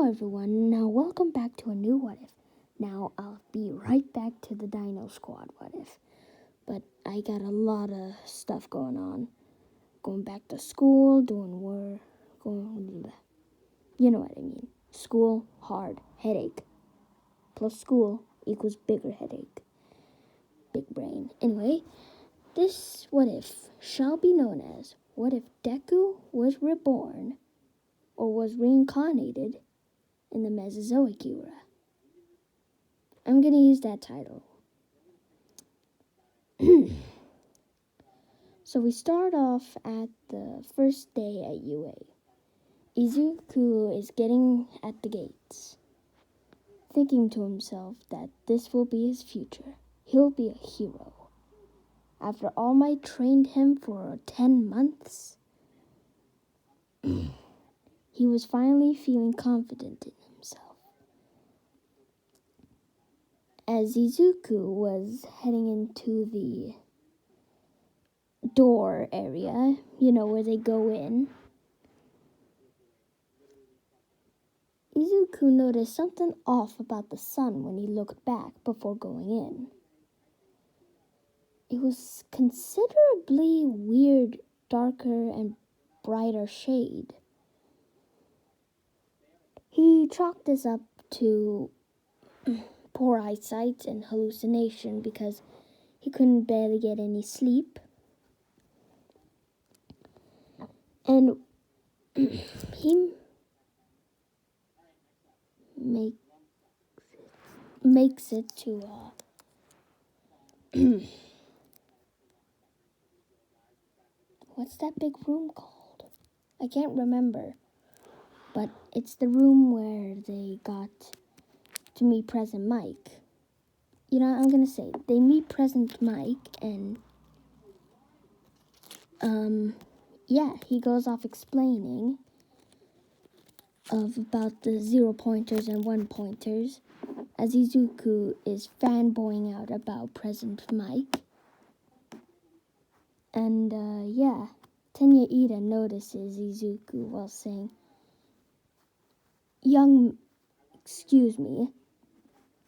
Hello everyone, now welcome back to a new What If. Now I'll be right back to the Dino Squad What If. But I got a lot of stuff going on. Going back to school, doing work, you know what I mean. School, hard, headache. Plus school equals bigger headache. Big brain. Anyway, this What If shall be known as What If Deku was reborn or was reincarnated in the Mesozoic era. I'm going to use that title. So we start off at the first day at UA. Izuku is getting at the gates, thinking to himself that this will be his future. He'll be a hero. After All Might trained him for 10 months, he was finally feeling confident in himself. As Izuku was heading into the door area, where they go in, Izuku noticed something off about the sun when he looked back before going in. It was considerably weird, darker and brighter shade. He chalked this up to poor eyesight and hallucination because he couldn't barely get any sleep. And he makes it to what's that big room called? I can't remember. But it's the room where they got to meet President Mike. I'm going to say they meet President Mike and he goes off explaining about the 0-pointers and 1-pointers as Izuku is fanboying out about President Mike. And Tenya Ida notices Izuku while saying,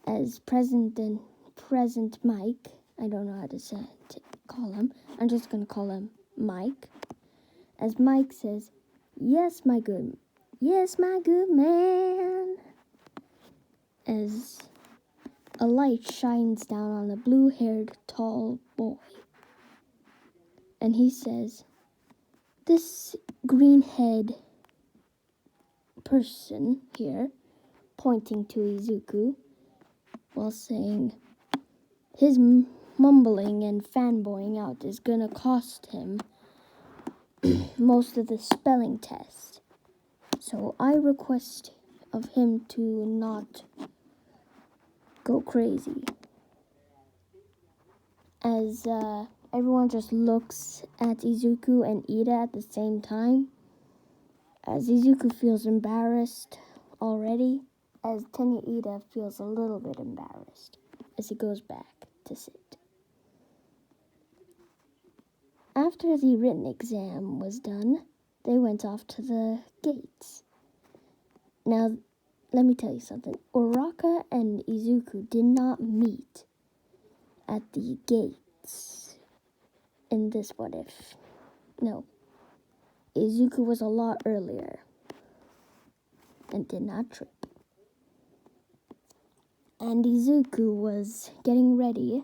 as President Mike, I don't know how to call him, I'm just going to call him Mike. As Mike says, yes, my good man. As a light shines down on a blue-haired tall boy. And he says, this green-head person here, pointing to Izuku, while saying his mumbling and fanboying out is gonna cost him most of the spelling test. So I request of him to not go crazy. As everyone just looks at Izuku and Ida at the same time, as Izuku feels embarrassed already, as Tenya Ida feels a little bit embarrassed as he goes back to sit. After the written exam was done, they went off to the gates. Now, let me tell you something. Uraka and Izuku did not meet at the gates in this What If. No. Izuku was a lot earlier and did not trip. And Izuku was getting ready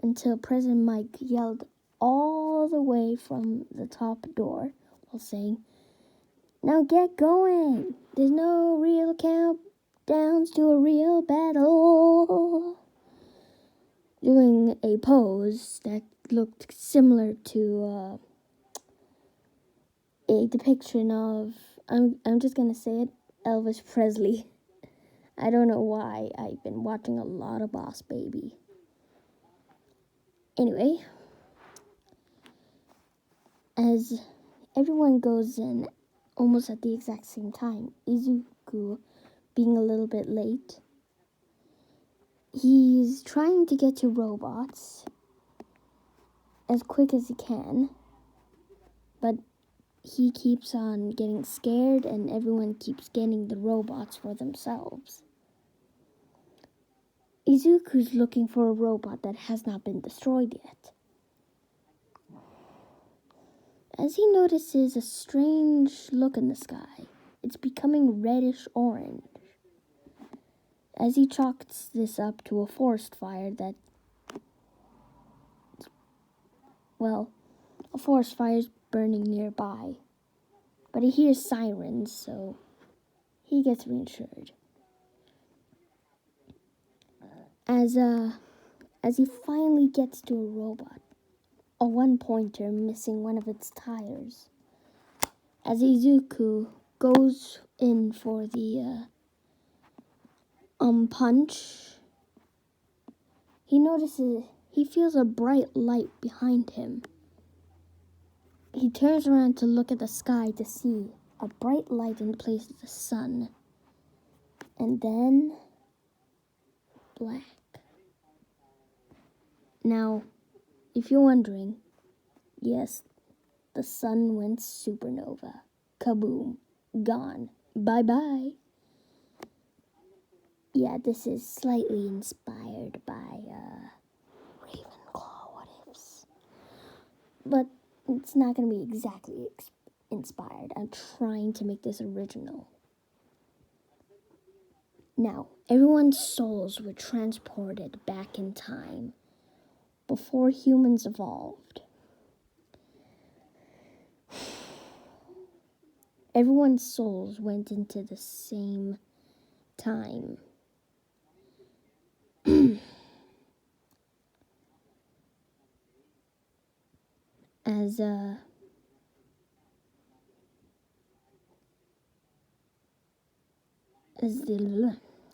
until President Mike yelled all the way from the top door while saying, now get going. There's no real countdowns to a real battle. Doing a pose that looked similar to a depiction of, I'm just going to say it, Elvis Presley. I don't know why. I've been watching a lot of Boss Baby. Anyway, as everyone goes in almost at the exact same time, Izuku being a little bit late, he's trying to get to robots as quick as he can, but he keeps on getting scared and everyone keeps getting the robots for themselves. Izuku's looking for a robot that has not been destroyed yet. As he notices a strange look in the sky, it's becoming reddish-orange. As he chalks this up to a forest fire that, well, a forest fire is burning nearby. But he hears sirens, so he gets reassured. As he finally gets to a robot, a one-pointer missing one of its tires. As Izuku goes in for the punch, he feels a bright light behind him. He turns around to look at the sky to see a bright light in place of the sun. And then black. Now, if you're wondering, yes, the sun went supernova. Kaboom. Gone. Bye-bye. Yeah, this is slightly inspired by Ravenclaw What Ifs. But it's not going to be exactly inspired. I'm trying to make this original. Now, everyone's souls were transported back in time before humans evolved. Everyone's souls went into the same time.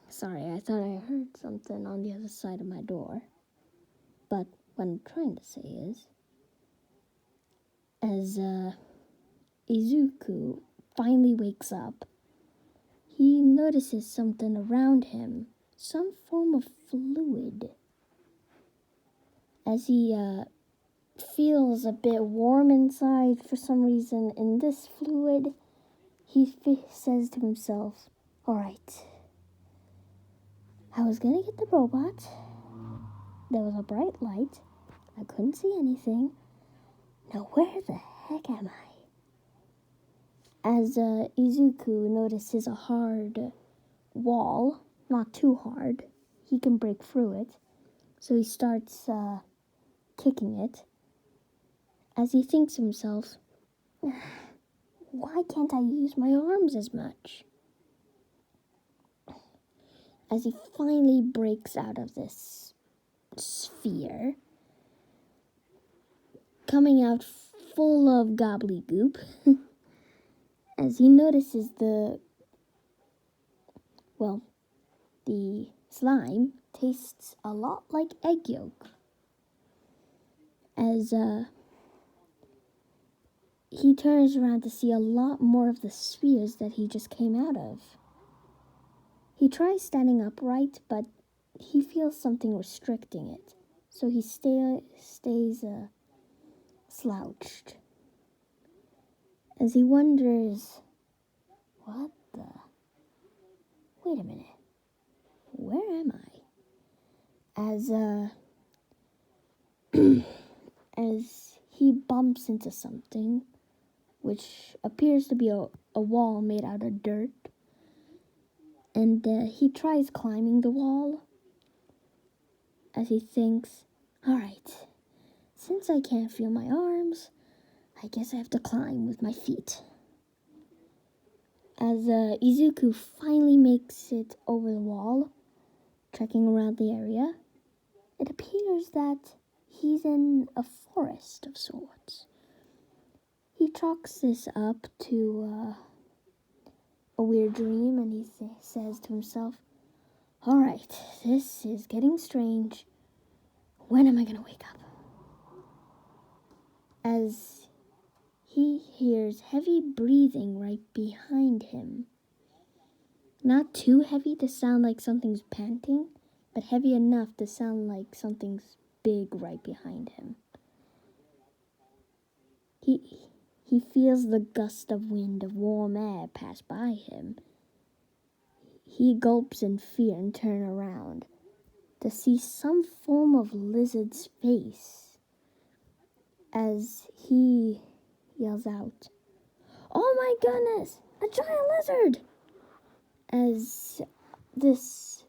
Sorry, I thought I heard something on the other side of my door. But what I'm trying to say is, as Izuku finally wakes up, he notices something around him, some form of fluid. As he feels a bit warm inside for some reason in this fluid, he says to himself, alright, I was gonna get the robot. There was a bright light. I couldn't see anything. Now where the heck am I? As Izuku notices a hard wall, not too hard, he can break through it. So he starts kicking it. As he thinks to himself, why can't I use my arms as much? As he finally breaks out of this sphere, coming out full of gobbledygook, as he notices the slime tastes a lot like egg yolk. As he turns around to see a lot more of the spheres that he just came out of. He tries standing upright, but he feels something restricting it, so he stays slouched. As he wonders, wait a minute, where am I? As he bumps into something, which appears to be a wall made out of dirt, and he tries climbing the wall, as he thinks, alright, since I can't feel my arms, I guess I have to climb with my feet. As Izuku finally makes it over the wall, trekking around the area, it appears that he's in a forest of sorts. He chalks this up to a weird dream, and he says to himself, alright, this is getting strange. When am I going to wake up? As he hears heavy breathing right behind him. Not too heavy to sound like something's panting, but heavy enough to sound like something's big right behind him. He he feels the gust of wind of warm air pass by him. He gulps in fear and turns around to see some form of lizard's face as he yells out, "Oh my goodness, a giant lizard!" As this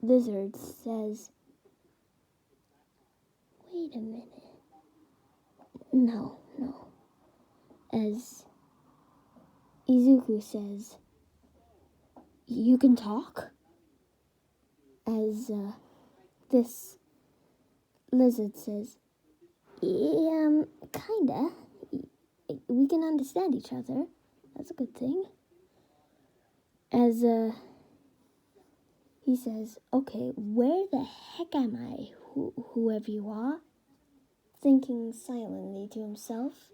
lizard says, "Wait a minute. No. As Izuku says, "You can talk?" As this lizard says, "Yeah, kinda. We can understand each other. That's a good thing." As he says, "Okay, where the heck am I, whoever you are?" Thinking silently to himself,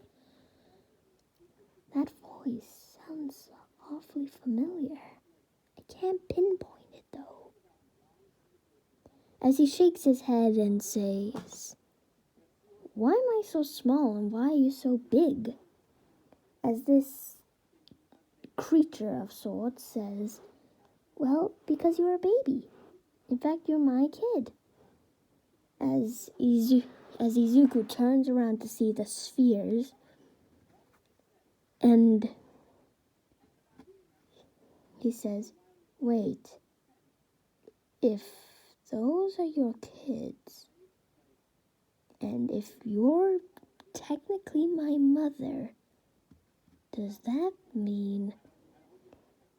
"That voice sounds awfully familiar. I can't pinpoint it, though." As he shakes his head and says, "Why am I so small and why are you so big?" As this creature of sorts says, "Well, because you're a baby. In fact, you're my kid." As Izuku turns around to see the spheres, and he says, "Wait, if those are your kids, and if you're technically my mother, does that mean..."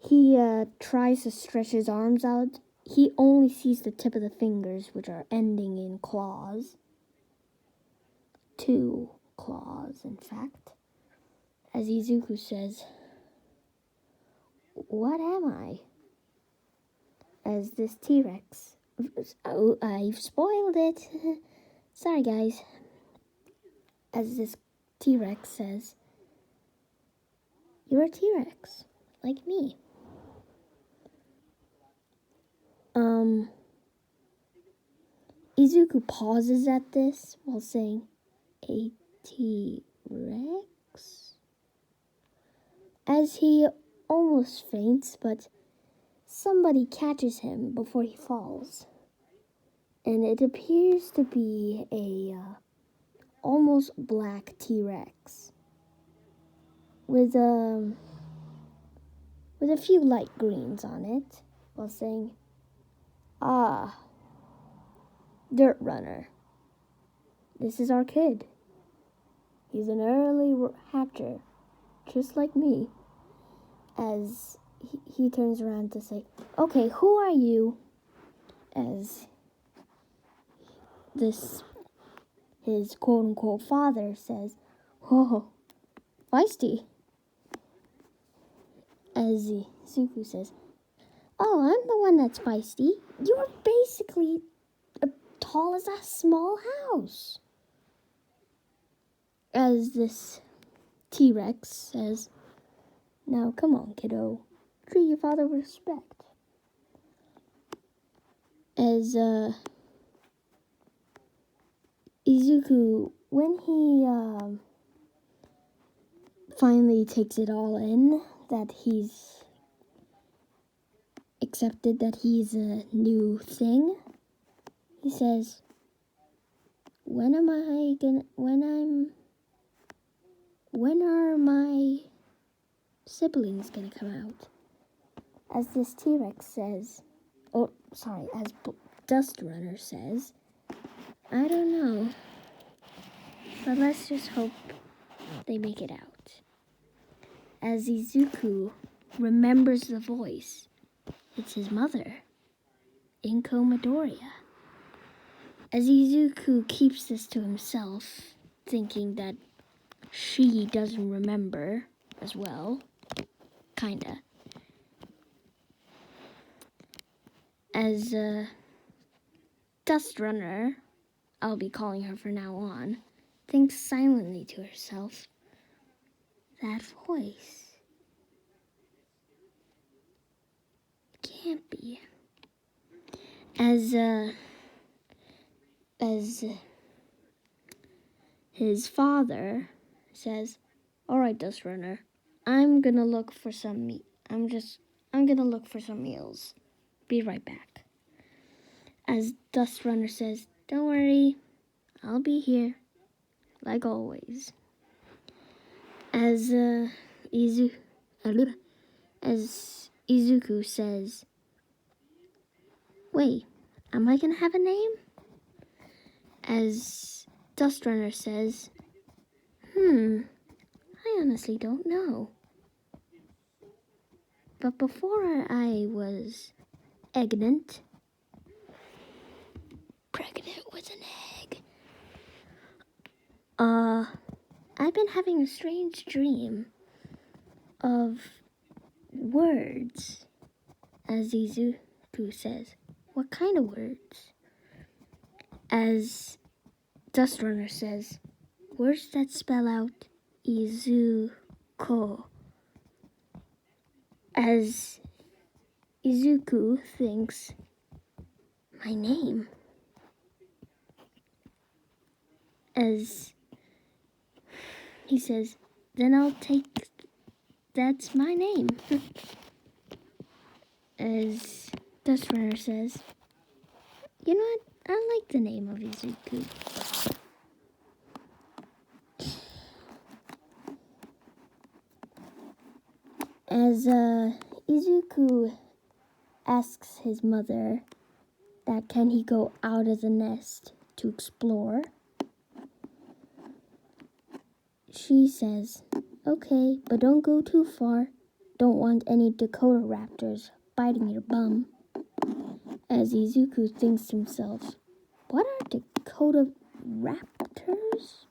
He tries to stretch his arms out. He only sees the tip of the fingers, which are ending in claws. 2 claws, in fact. As Izuku says, "What am I?" As this T-Rex... Oh, I've spoiled it. Sorry, guys. As this T-Rex says, "You're a T-Rex, like me." Izuku pauses at this while saying, "A T-Rex?" As he almost faints, but somebody catches him before he falls. And it appears to be a almost black T-Rex with a few light greens on it, while saying, "Ah, Dirt Runner. This is our kid. He's an early hatcher, just like me." As he turns around to say, "Okay, who are you?" As his quote-unquote father says, "Oh, feisty." As Izuku says, "Oh, I'm the one that's feisty. You're basically as tall as a small house." As this T-Rex says, "Now, come on, kiddo. Treat your father with respect." As Izuku, when he finally takes it all in, that he's accepted that he's a new thing, he says, when are my siblings gonna come out?" As this T-Rex says, as Dust Runner says, "I don't know, but let's just hope they make it out." As Izuku remembers the voice, it's his mother, Inko Midoriya. As Izuku keeps this to himself, thinking that she doesn't remember as well, kinda. As Dust Runner, I'll be calling her from now on, thinks silently to herself, "That voice can't be." As his father says, Alright, Dust Runner. I'm gonna look for some meat. I'm gonna look for some meals. Be right back. As Dust Runner says, don't worry, I'll be here, like always. As Izuku says, wait, am I gonna have a name? As Dust Runner says, I honestly don't know. But before I was pregnant with an egg, I've been having a strange dream of words, as Izuku says. What kind of words? As Dust Runner says, words that spell out Izuku. As Izuku thinks, my name. As he says, then I'll take, that's my name. As Dust Runner says, you know what, I like the name of Izuku. As Izuku asks his mother that can he go out of the nest to explore, she says, okay, but don't go too far. Don't want any Dakota raptors biting your bum. As Izuku thinks to himself, what are Dakota raptors?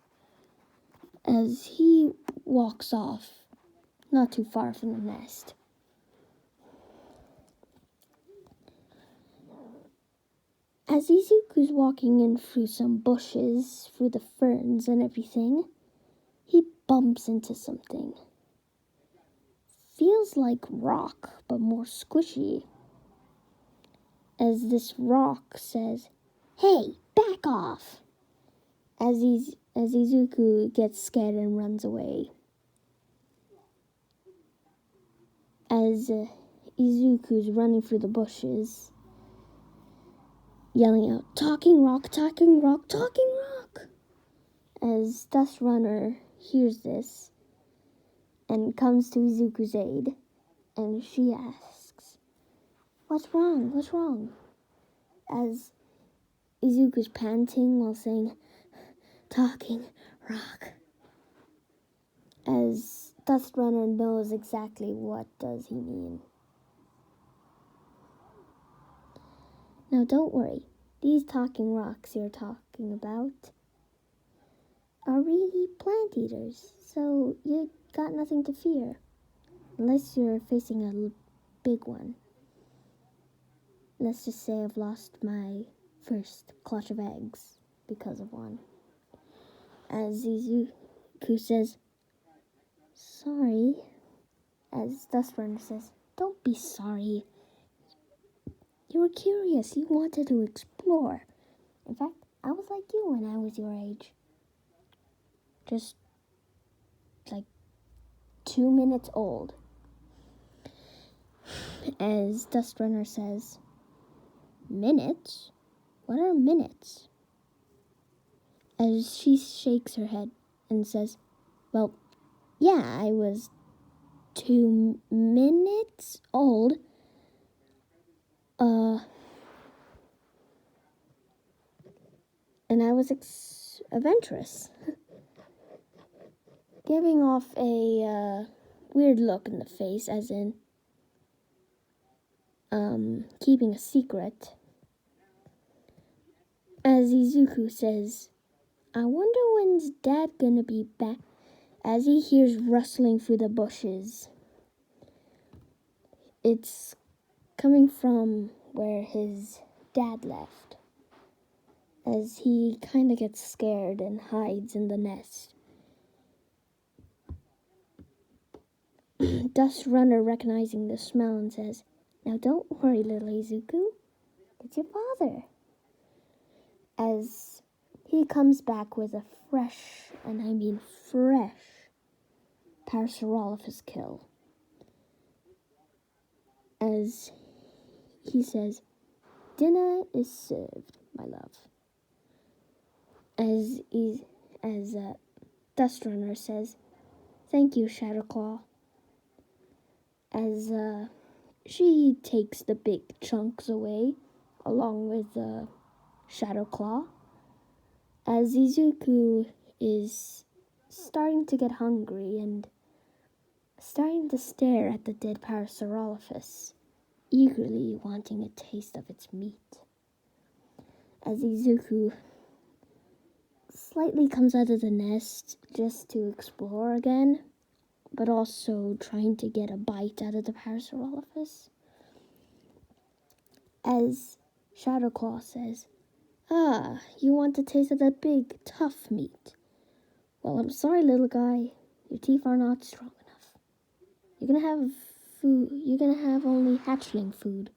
As he walks off, not too far from the nest. As Izuku's walking in through some bushes, through the ferns and everything, he bumps into something. Feels like rock, but more squishy. As this rock says, hey, back off! As Izuku gets scared and runs away. As Izuku's running through the bushes, yelling out, talking rock, talking rock, talking rock! As Dust Runner hears this and comes to Izuku's aid, and she asks, what's wrong? What's wrong? As Izuku's panting while saying, talking rock. As Dust Runner knows exactly what does he mean. Now don't worry, these talking rocks you're talking about are really plant eaters, so you got nothing to fear, unless you're facing a big one. Let's just say I've lost my first clutch of eggs because of one. As Izuku says, sorry. As Dust Runner says, don't be sorry. You were curious, you wanted to explore. In fact, I was like you when I was your age. Just like 2 minutes old. As Dust Runner says, minutes? What are minutes? As she shakes her head and says, well, yeah, I was 2 minutes old. And I was adventurous. Giving off a weird look in the face, as in keeping a secret. As Izuku says, I wonder when's Dad gonna be back, as he hears rustling through the bushes. It's coming from where his dad left, as he kind of gets scared and hides in the nest. Dust Runner recognizing the smell and says, now don't worry, little Izuku, it's your father. As he comes back with a fresh, and I mean fresh, Parasaurolophus kill. As he says, "Dinner is served, my love." As Dustrunner says, "Thank you, Shadowclaw." As she takes the big chunks away, along with Shadowclaw. As Izuku is starting to get hungry and starting to stare at the dead Parasaurolophus, eagerly wanting a taste of its meat. As Izuku slightly comes out of the nest just to explore again, but also trying to get a bite out of the Parasaurolophus. As Shadowclaw says, "Ah, you want to taste of that big, tough meat. Well, I'm sorry, little guy. Your teeth are not strong enough. You're gonna have food. You're gonna have only hatchling food."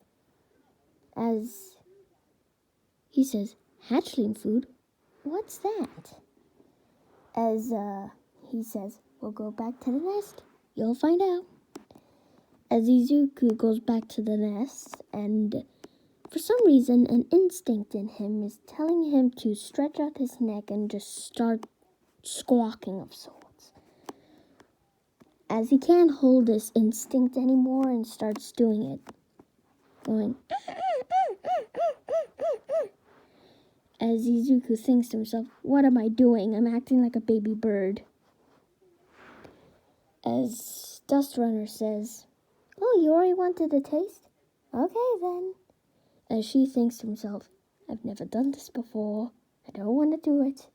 As he says, "Hatchling food? What's that?" As he says, "We'll go back to the nest. You'll find out." As Izuku goes back to the nest, and for some reason, an instinct in him is telling him to stretch out his neck and just start squawking of sorts. As he can't hold this instinct anymore and starts doing it, going, as Izuku thinks to himself, "What am I doing? I'm acting like a baby bird." As Dustrunner says, "Oh, you already wanted a taste? Okay, then." As she thinks to himself, "I've never done this before. I don't want to do it."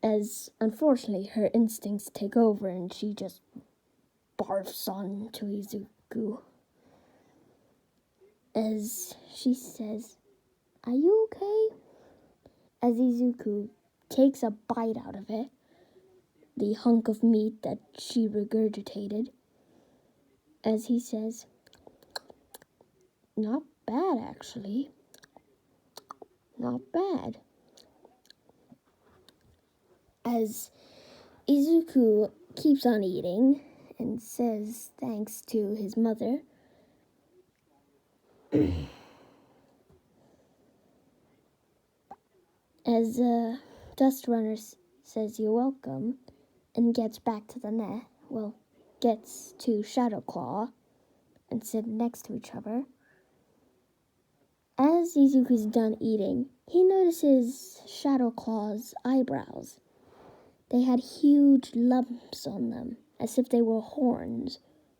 As unfortunately her instincts take over and she just barfs on to Izuku. As she says, "Are you okay?" As Izuku takes a bite out of it, the hunk of meat that she regurgitated, as he says, "Not bad, actually. Not bad." As Izuku keeps on eating and says thanks to his mother, as Dustrunner says you're welcome and gets back to the net, gets to Shadowclaw and sit next to each other. As Izuku's done eating, he notices Shadowclaw's eyebrows. They had huge lumps on them, as if they were horns,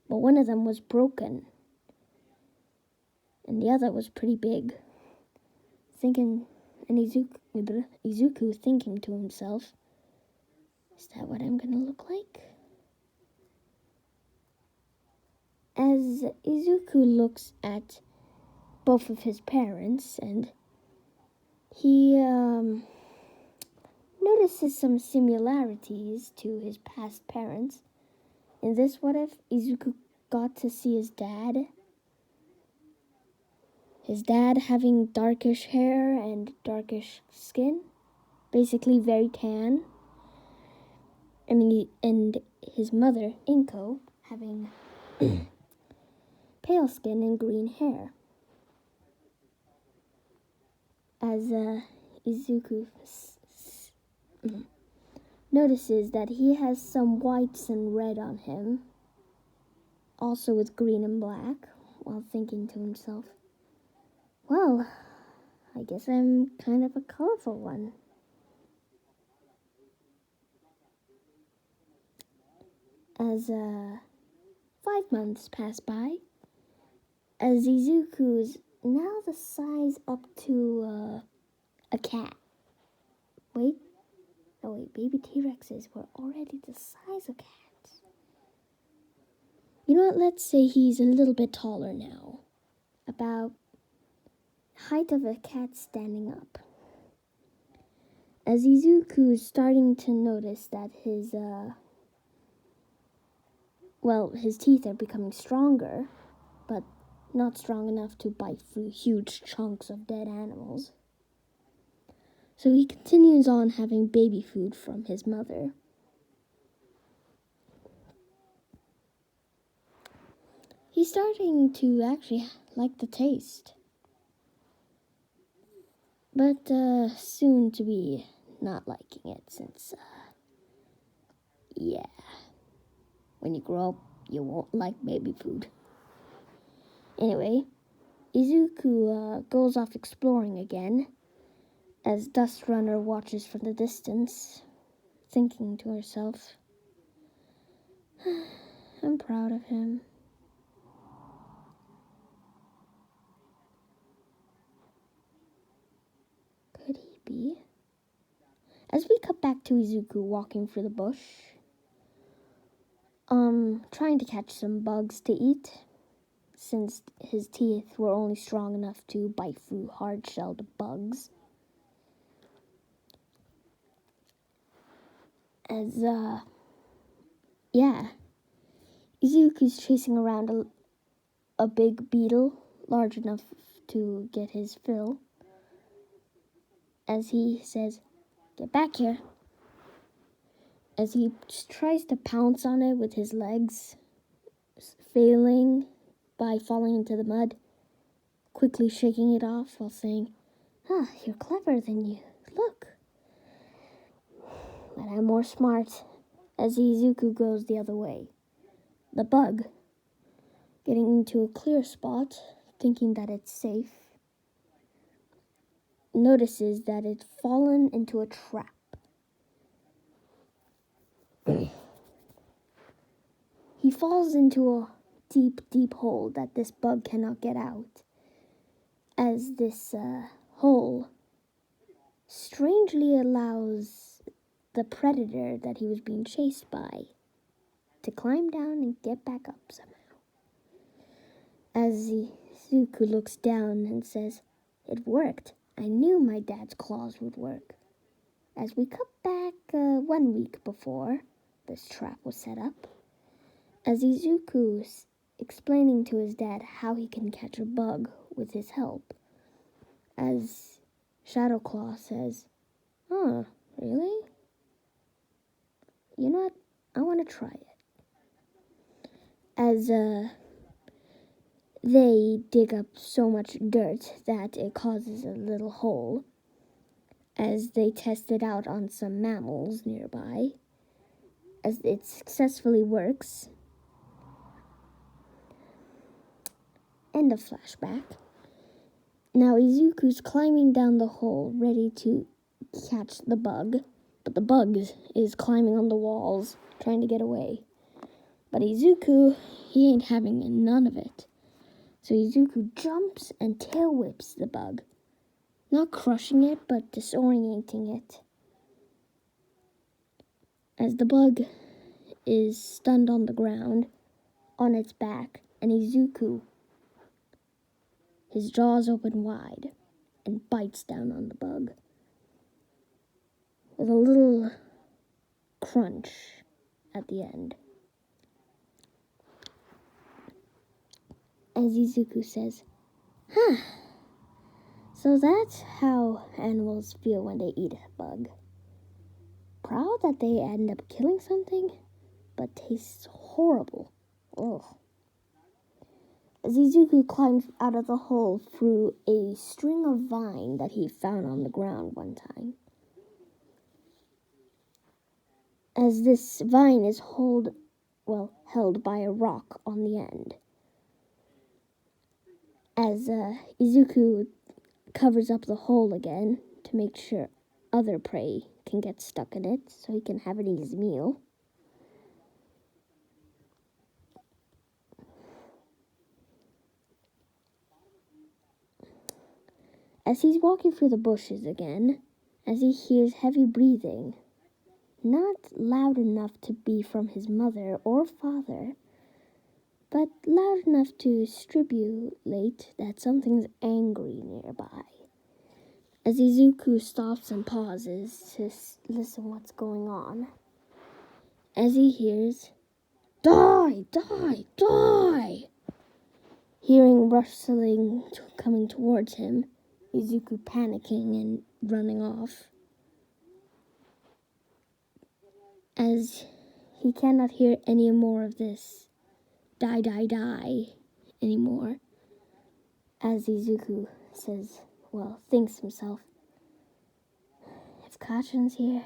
but one of them was broken, and the other was pretty big. Izuku thinking to himself, "Is that what I'm gonna look like?" As Izuku looks at both of his parents, and he notices some similarities to his past parents. In this what if, Izuku got to see his dad. His dad having darkish hair and darkish skin, basically very tan. And his mother, Inko, having pale skin and green hair. As Izuku notices that he has some whites and red on him, also with green and black, while thinking to himself, "Well, I guess I'm kind of a colorful one." As 5 months pass by, as Izuku's now the size up to a cat. Wait, baby T-Rexes were already the size of cats. You know what, let's say he's a little bit taller now. About height of a cat standing up. As Izuku's starting to notice that his teeth are becoming stronger, but not strong enough to bite through huge chunks of dead animals. So he continues on having baby food from his mother. he's starting to actually like the taste. But soon to be not liking it since, yeah, when you grow up, you won't like baby food. Anyway, Izuku goes off exploring again as Dust Runner watches from the distance, thinking to herself, I'm proud of him. Could he be? As we cut back to Izuku walking through the bush, trying to catch some bugs to eat, since his teeth were only strong enough to bite through hard-shelled bugs. As, Izuku's chasing around a big beetle, large enough to get his fill, as he says, get back here. As he tries to pounce on it with his legs, failing by falling into the mud, quickly shaking it off while saying, you're cleverer than you look. But I'm more smart, as Izuku goes the other way. The bug, getting into a clear spot, thinking that it's safe, notices that it's fallen into a trap. He falls into a deep, deep hole that this bug cannot get out, as this hole strangely allows the predator that he was being chased by to climb down and get back up somehow. As Izuku looks down and says, it worked. I knew my dad's claws would work. As we cut back 1 week before this trap was set up, as Izuku's explaining to his dad how he can catch a bug with his help, as Shadowclaw says, really? You know what? I want to try it. As they dig up so much dirt that it causes a little hole, as they test it out on some mammals nearby, as it successfully works. End of flashback. Now Izuku's climbing down the hole, ready to catch the bug, but the bug is climbing on the walls, trying to get away. But Izuku, he ain't having none of it. So Izuku jumps and tail whips the bug, not crushing it, but disorienting it. As the bug is stunned on the ground, on its back, and Izuku, his jaws open wide, and bites down on the bug with a little crunch at the end. As Izuku says, so that's how animals feel when they eat a bug. Proud that they end up killing something, but tastes horrible. Ugh. As Izuku climbs out of the hole through a string of vine that he found on the ground one time. As this vine is held by a rock on the end. As Izuku covers up the hole again to make sure other prey can get stuck in it so he can have an easy meal. As he's walking through the bushes again, as he hears heavy breathing, not loud enough to be from his mother or father, but loud enough to stipulate that something's angry nearby. As Izuku stops and pauses to listen what's going on, as he hears, die, die, die! Hearing rustling coming towards him, Izuku panicking and running off, as he cannot hear any more of this die, die, die anymore. As Izuku says, thinks to himself, if Kachan's here,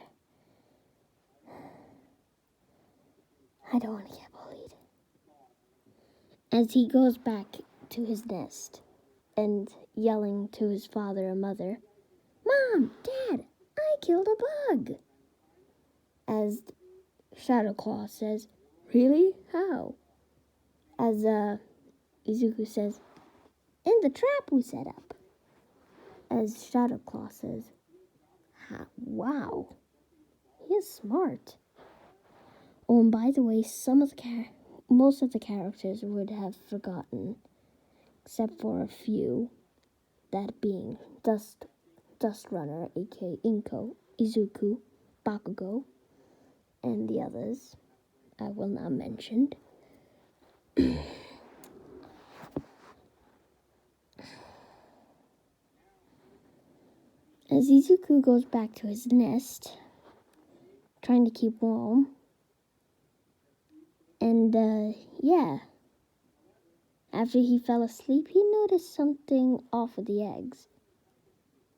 I don't want to get bullied. As he goes back to his nest and yelling to his father and mother, Mom, Dad, I killed a bug. As Shadowclaw says, really? How? As Izuku says, in the trap we set up. As Shadowclaw says, wow, he is smart. Oh, and by the way, most of the characters would have forgotten, except for a few, that being Dust Runner, aka Inko, Izuku, Bakugo, and the others I will not mention. As Izuku goes back to his nest, trying to keep warm, and after he fell asleep, he noticed something off with the eggs.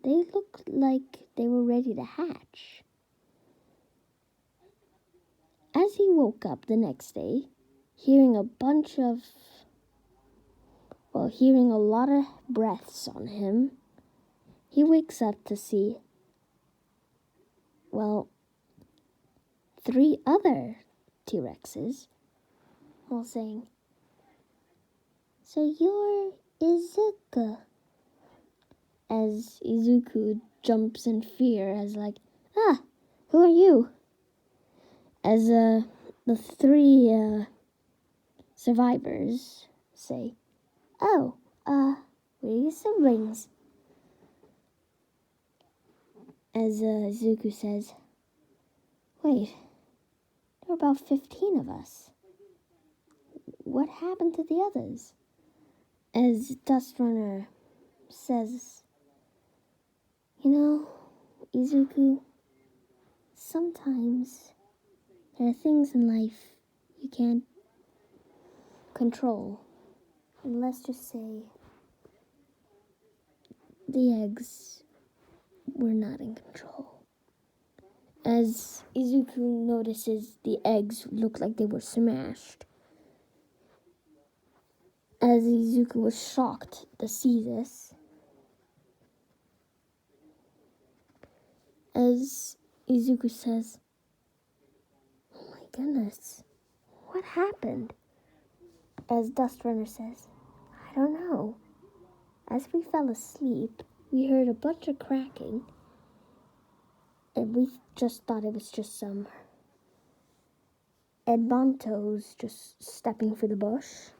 They looked like they were ready to hatch. As he woke up the next day, hearing a lot of breaths on him, he wakes up to see, 3 other T-Rexes, all saying, so you're Izuku. As Izuku jumps in fear as who are you? As the 3 survivors say, oh, we're your siblings. As Izuku says, wait, there are about 15 of us. What happened to the others? As Dust Runner says, Izuku, sometimes there are things in life you can't control. And let's just say the eggs were not in control. As Izuku notices the eggs look like they were smashed. As Izuku was shocked to see this. As Izuku says, oh my goodness, what happened? As Dust Runner says, I don't know. As we fell asleep, we heard a bunch of cracking, and we just thought it was just some Edmontos just stepping through the bush.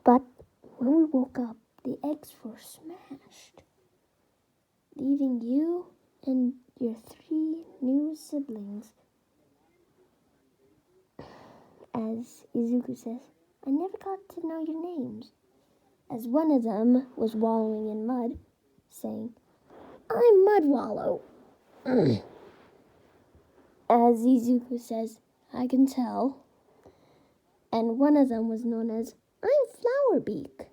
But when we woke up, the eggs were smashed, leaving you and your 3 new siblings. As Izuku says, I never got to know your names. As one of them was wallowing in mud, saying, I'm Mud Wallow. As Izuku says, I can tell. And one of them was known as, I'm Flowerbeak.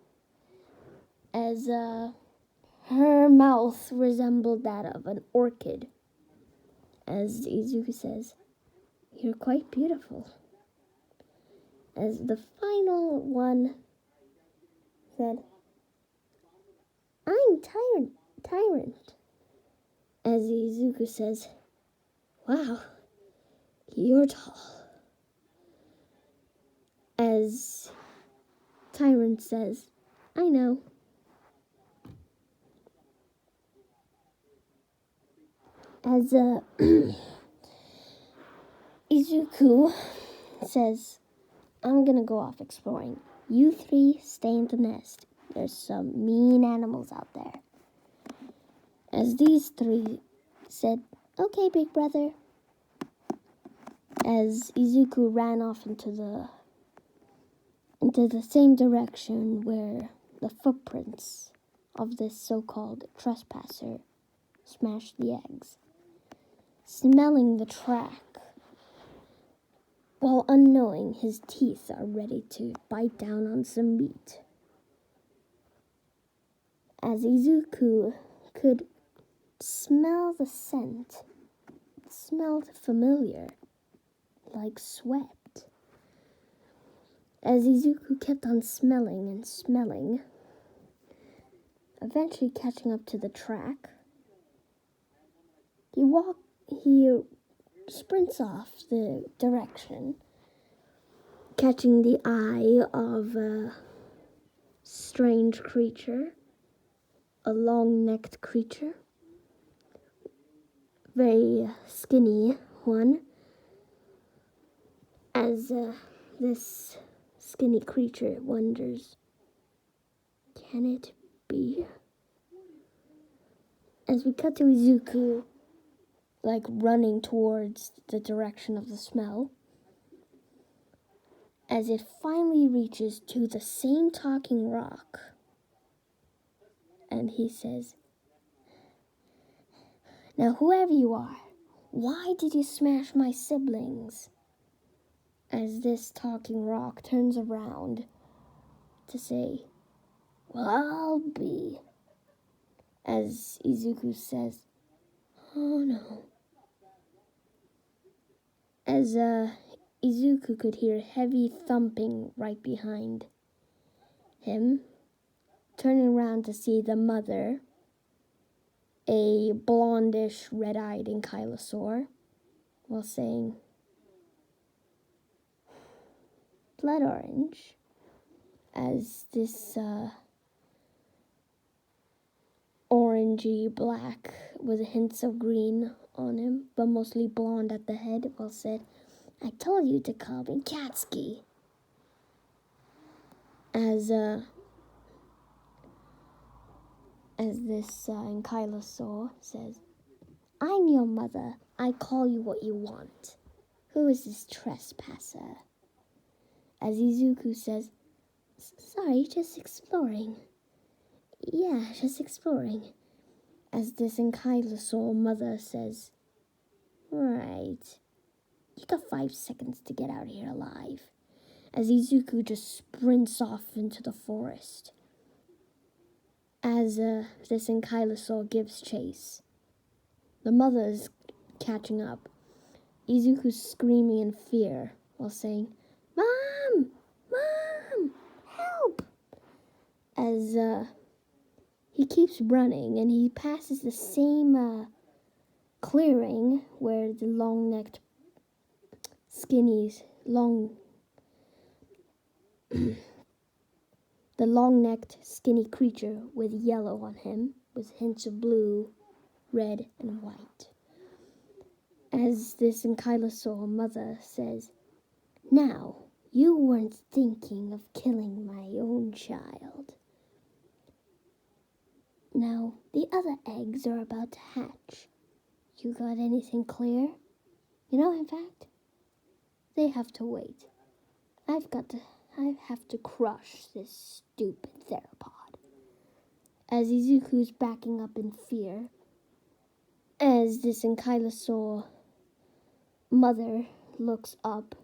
As her mouth resembled that of an orchid. As Izuku says, you're quite beautiful. As the final one said, I'm Tyrant. As Izuku says, wow, you're tall. As Tyrant says, I know. As Izuku says, I'm gonna go off exploring. You 3 stay in the nest. There's some mean animals out there. As these 3 said, okay, big brother. As Izuku ran off into the same direction where the footprints of this so-called trespasser smashed the eggs. Smelling the track while unknowing his teeth are ready to bite down on some meat. As Izuku could smell the scent, it smelled familiar, like sweat. As Izuku kept on smelling and smelling, eventually catching up to the track, he sprints off the direction, catching the eye of a strange creature, a long-necked creature, very skinny one, as this skinny creature wonders, can it be? As we cut to Izuku, like running towards the direction of the smell, as it finally reaches to the same talking rock, and he says, now whoever you are, why did you smash my siblings? As this talking rock turns around to say, well, I'll be. As Izuku says, oh no. As Izuku could hear heavy thumping right behind him, turning around to see the mother, a blondish, red-eyed ankylosaur, while saying, blood orange, as this orangey black with hints of green on him, but mostly blonde at the head, while said, I told you to call me Katsuki. As this ankylosaur says, I'm your mother. I call you what you want. Who is this trespasser? As Izuku says, sorry, just exploring. Yeah, just exploring. As this ankylosaur mother says, right. You got 5 seconds to get out of here alive. As Izuku just sprints off into the forest. As this ankylosaur gives chase. The mother is catching up. Izuku's screaming in fear while saying, Mom! Mom! Help! As he keeps running and he passes the same clearing where the long-necked, the long-necked, skinny creature with yellow on him, with hints of blue, red, and white. As this ankylosaur mother says, now, you weren't thinking of killing my own child. Now, the other eggs are about to hatch. You got anything clear? You know, in fact, they have to wait. I have to crush this stupid theropod. As Izuku's backing up in fear, as this ankylosaur mother looks up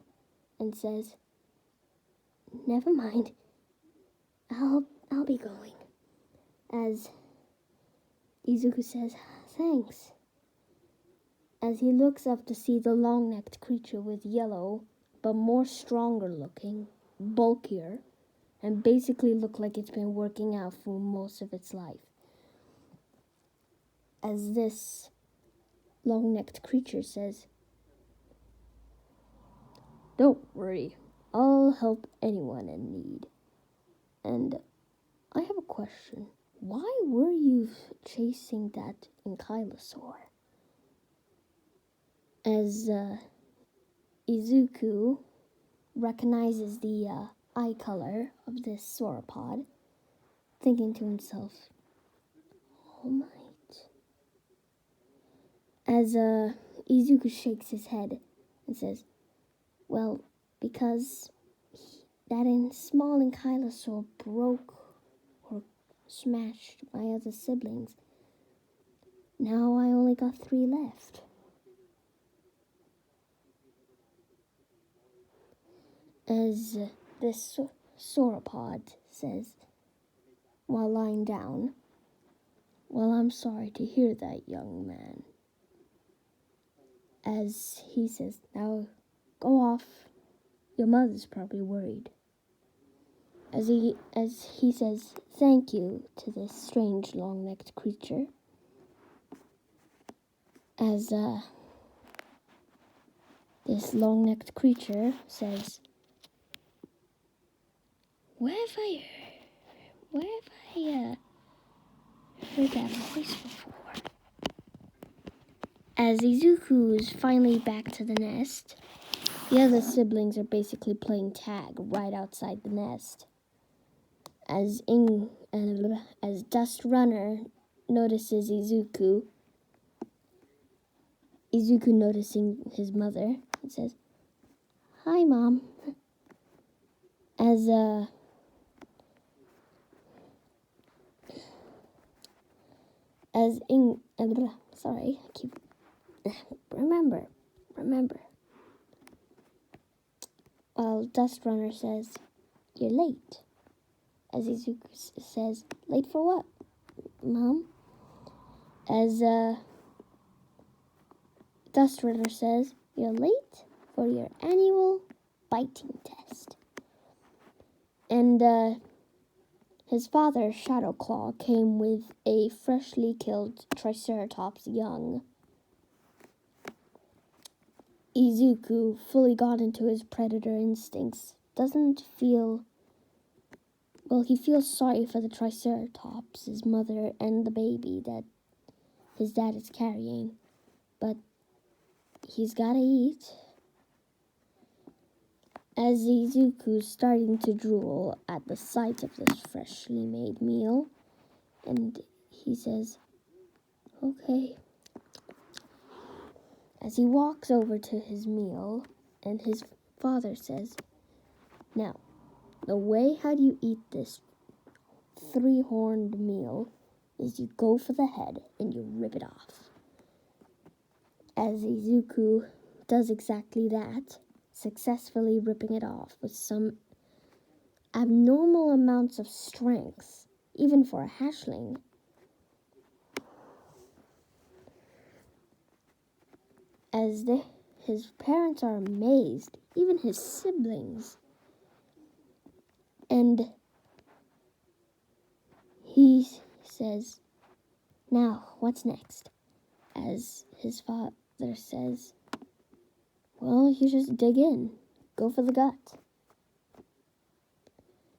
and says, never mind, I'll be going. As Izuku says, thanks. As he looks up to see the long-necked creature with yellow, but more stronger looking, bulkier, and basically look like it's been working out for most of its life. As this long-necked creature says, don't worry, I'll help anyone in need. And I have a question. Why were you chasing that ankylosaur? As Izuku recognizes the eye color of this sauropod, thinking to himself, all might. As Izuku shakes his head and says, well, because that small ankylosaur broke or smashed my other siblings, now I only got 3 left. as this sauropod says while lying down. Well, I'm sorry to hear that, young man. As he says, now go off. Your mother's probably worried. As he says thank you to this strange long-necked creature. As this long-necked creature says, where have I heard that voice before? As Izuku is finally back to the nest, the other siblings are basically playing tag right outside the nest. As Dust Runner notices Izuku noticing his mother, and says, "Hi, Mom." Sorry, I keep remember. Well, Dust Runner says, "You're late." As Izuku says, "Late for what, Mom?" As Dust Runner says, "You're late for your annual biting test." And his father, Shadowclaw, came with a freshly killed Triceratops young. Izuku fully got into his predator instincts. He feels sorry for the Triceratops, his mother, and the baby that his dad is carrying. But he's gotta eat. As Izuku's starting to drool at the sight of this freshly made meal, and he says, "Okay." As he walks over to his meal, and his father says, "Now, the way how you eat this 3-horned meal is you go for the head and you rip it off." As Izuku does exactly that, successfully ripping it off with some abnormal amounts of strength, even for a hatchling. As his parents are amazed, even his siblings. And he says, "Now, what's next?" As his father says, "Well, you just dig in. Go for the gut."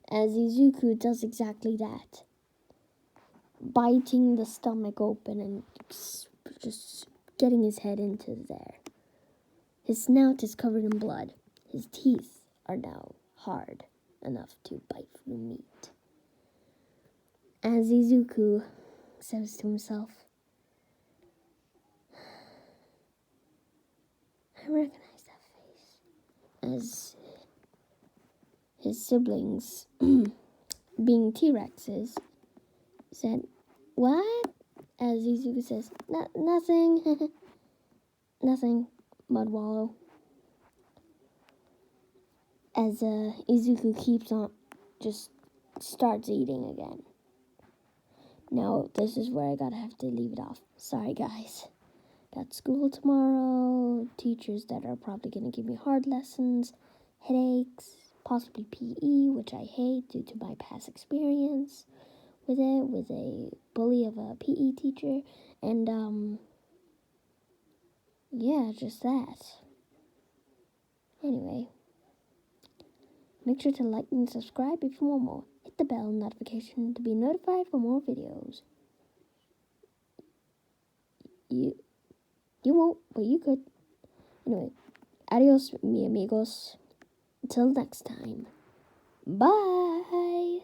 As Izuku does exactly that, biting the stomach open and just getting his head into there. His snout is covered in blood. His teeth are now hard enough to bite through meat. As Izuku says to himself, "I recognize that face." As his siblings, being T-Rexes, said, "What?" As Izuku says, "Nothing." "Nothing, Mudwallow." As Izuku keeps on, just starts eating again. Now, this is where I gotta have to leave it off. Sorry, guys. Got school tomorrow, teachers that are probably gonna give me hard lessons, headaches, possibly PE, which I hate due to my past experience with a bully of a PE teacher, and yeah, just that. Anyway, make sure to like and subscribe if you want more. Hit the bell notification to be notified for more videos. You won't, but you could. Anyway, adios, mi amigos. Until next time. Bye.